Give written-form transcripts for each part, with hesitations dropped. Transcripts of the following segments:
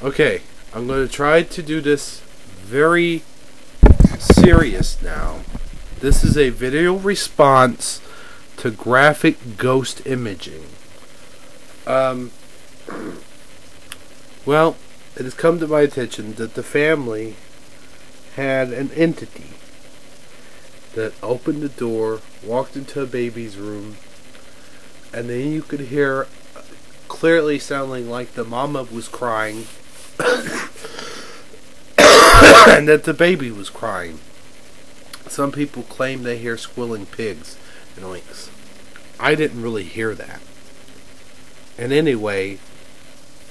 Okay, I'm going to try to do this very serious now. This is a video response to graphic ghost imaging. Well, it has come to my attention that the family had an entity that opened the door, walked into a baby's room, and then you could hear clearly sounding like the mama was crying and that the baby was crying. Some people claim they hear squealing pigs and oinks. I didn't really hear that. And anyway,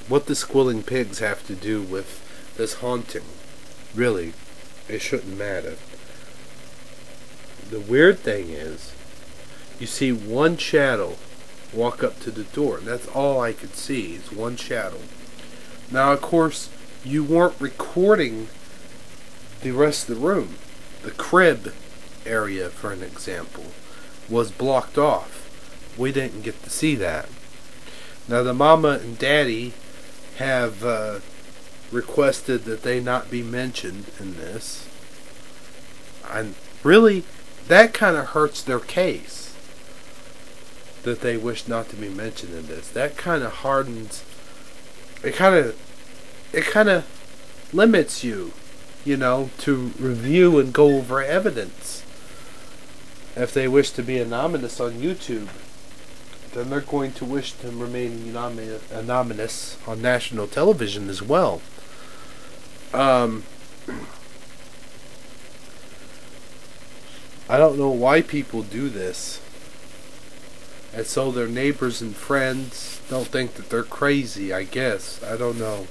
what the squealing pigs have to do with this haunting? Really, it shouldn't matter. The weird thing is, you see one shadow walk up to the door. That's all I could see, is one shadow. Now, of course, you weren't recording the rest of the room. The crib area, for an example, was blocked off. We didn't get to see that. Now, the mama and daddy have requested that they not be mentioned in this. And really, that kind of hurts their case, that they wish not to be mentioned in this. That kind of hardens, it kind of limits you, to review and go over evidence. If they wish to be anonymous on YouTube, then they're going to wish to remain anonymous on national television as well. I don't know why people do this, and so their neighbors and friends don't think that they're crazy, I guess. I don't know.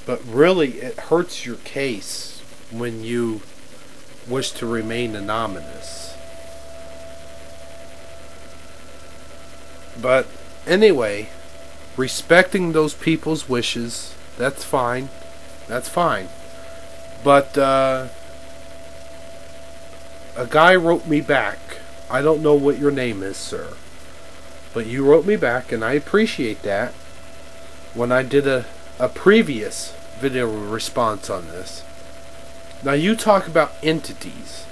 But really, it hurts your case when you wish to remain anonymous. But anyway, respecting those people's wishes, that's fine. That's fine. But a guy wrote me back. I don't know what your name is, sir, but you wrote me back, and I appreciate that. When I did a previous video response on this. Now, you talk about entities.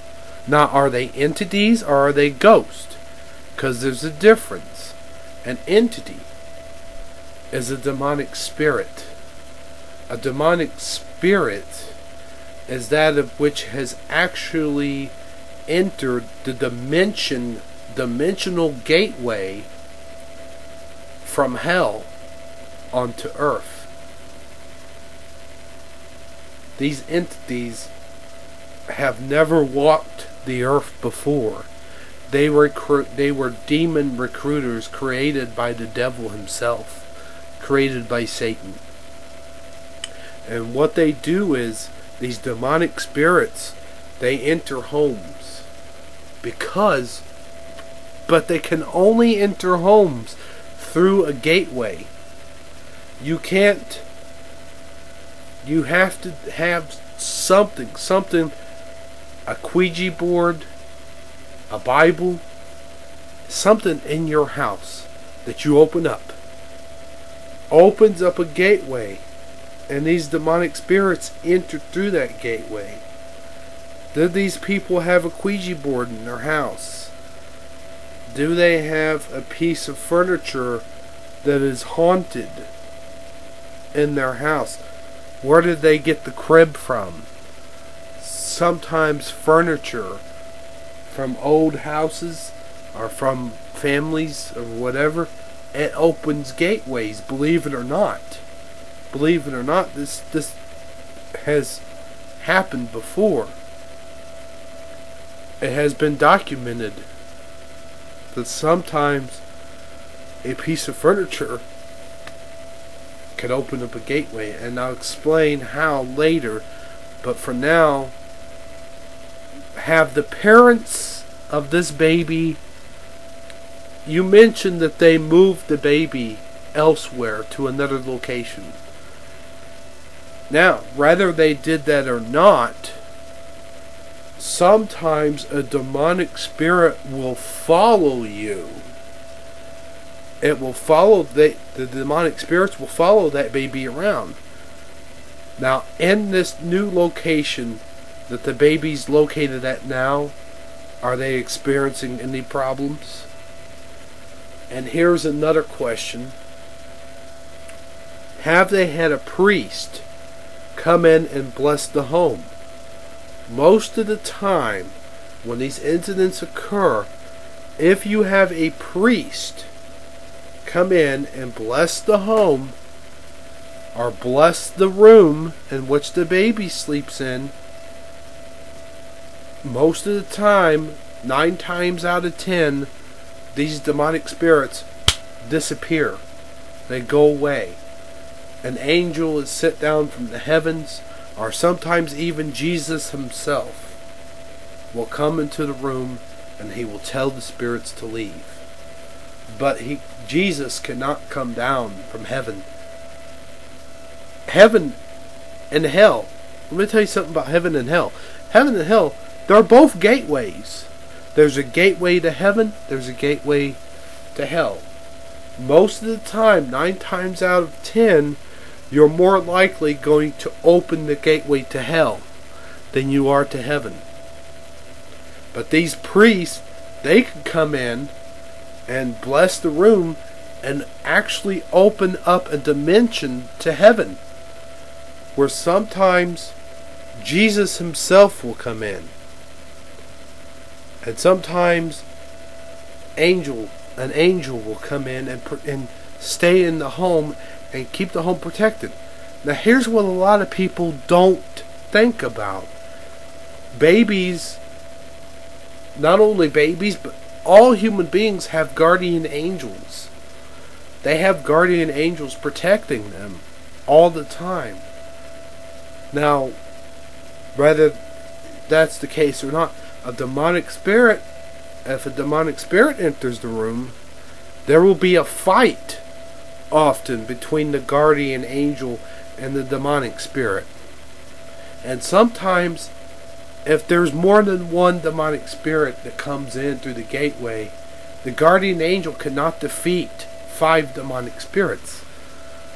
Now, are they entities or are they ghosts? Because there's a difference. An entity is a demonic spirit. A demonic spirit is that of which has actually entered the dimensional gateway from hell onto earth. These entities have never walked the earth before. They were demon recruiters created by the devil himself, created by Satan. And what they do is, these demonic spirits, they enter homes. But they can only enter homes through a gateway. You have to have something, a Ouija board, a Bible, something in your house that you open up. Opens up a gateway, and these demonic spirits enter through that gateway. Do these people have a Ouija board in their house? Do they have a piece of furniture that is haunted in their house? Where did they get the crib from? Sometimes furniture from old houses or from families or whatever, it opens gateways, believe it or not. Believe it or not, this has happened before. It has been documented that sometimes a piece of furniture can open up a gateway, and I'll explain how later. But for now, have the parents of this baby, you mentioned that they moved the baby elsewhere to another location. Now, whether they did that or not, sometimes a demonic spirit will follow you it will follow, the demonic spirits will follow that baby around. Now, in this new location that the baby's located at now, are they experiencing any problems? And here's another question. Have they had a priest come in and bless the home? Most of the time, when these incidents occur, if you have a priest come in and bless the home, or bless the room in which the baby sleeps in, most of the time, 9 times out of 10, these demonic spirits disappear. They go away. An angel is sent down from the heavens, or sometimes even Jesus himself will come into the room and he will tell the spirits to leave. But Jesus cannot come down from heaven. Heaven and hell. Let me tell you something about heaven and hell. Heaven and hell, they're both gateways. There's a gateway to heaven, there's a gateway to hell. Most of the time, 9 times out of 10, you're more likely going to open the gateway to hell than you are to heaven. But these priests, they can come in and bless the room and actually open up a dimension to heaven, where sometimes Jesus himself will come in, and sometimes an angel will come in and stay in the home and keep the home protected. Now here's what a lot of people don't think about. Babies, not only babies, but all human beings have guardian angels. They have guardian angels protecting them all the time. Now, whether that's the case or not, if a demonic spirit enters the room, there will be a fight often between the guardian angel and the demonic spirit. And sometimes, if there's more than one demonic spirit that comes in through the gateway, the guardian angel cannot defeat 5 demonic spirits.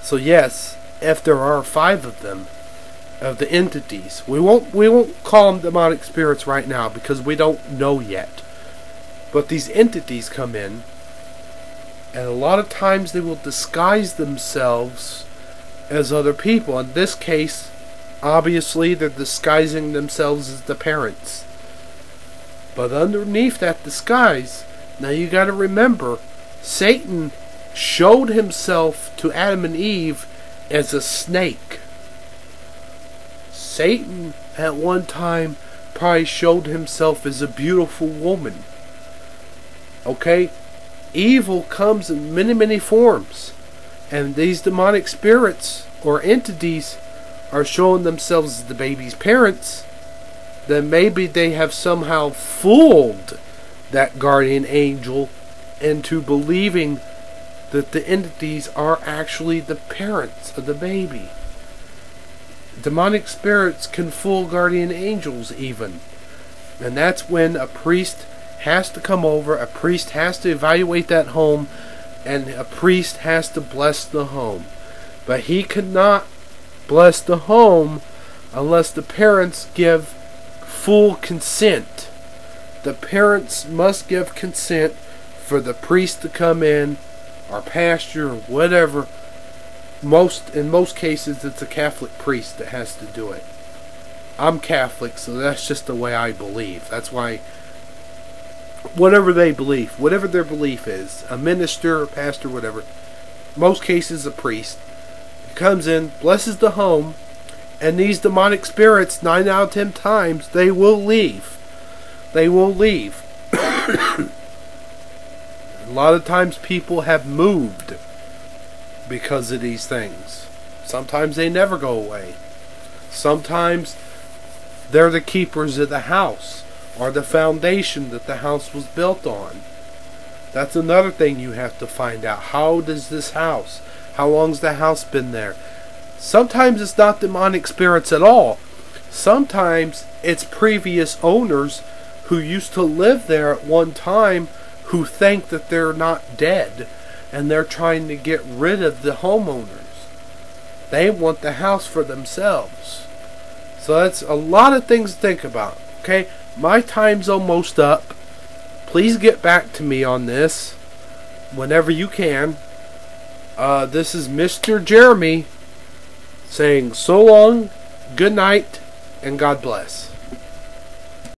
So yes, if there are 5 of them, of the entities, we won't call them demonic spirits right now because we don't know yet. But these entities come in, and a lot of times they will disguise themselves as other people. In this case, obviously they're disguising themselves as the parents. But underneath that disguise, now you got to remember, Satan showed himself to Adam and Eve as a snake. Satan at one time probably showed himself as a beautiful woman. Okay? Evil comes in many, many forms. And these demonic spirits or entities are showing themselves as the baby's parents. Then maybe they have somehow fooled that guardian angel into believing that the entities are actually the parents of the baby. Demonic spirits can fool guardian angels even. And that's when a priest has to come over, a priest has to evaluate that home, and a priest has to bless the home. But he cannot bless the home unless the parents give full consent. The parents must give consent for the priest to come in, or pastor, or whatever. In most cases, it's a Catholic priest that has to do it. I'm Catholic, so that's just the way I believe. That's why, whatever they believe, whatever their belief is, a minister, a pastor, whatever, most cases a priest, comes in, blesses the home, and these demonic spirits, 9 out of 10 times, they will leave. They will leave. A lot of times people have moved because of these things. Sometimes they never go away. Sometimes they're the keepers of the house, or the foundation that the house was built on. That's another thing you have to find out. How does this house, how long's the house been there? Sometimes it's not demonic spirits at all. Sometimes it's previous owners who used to live there at one time who think that they're not dead. and they're trying to get rid of the homeowners. They want the house for themselves. So that's a lot of things to think about. Okay, my time's almost up. Please get back to me on this whenever you can. This is Mr. Jeremy saying so long, good night, and God bless.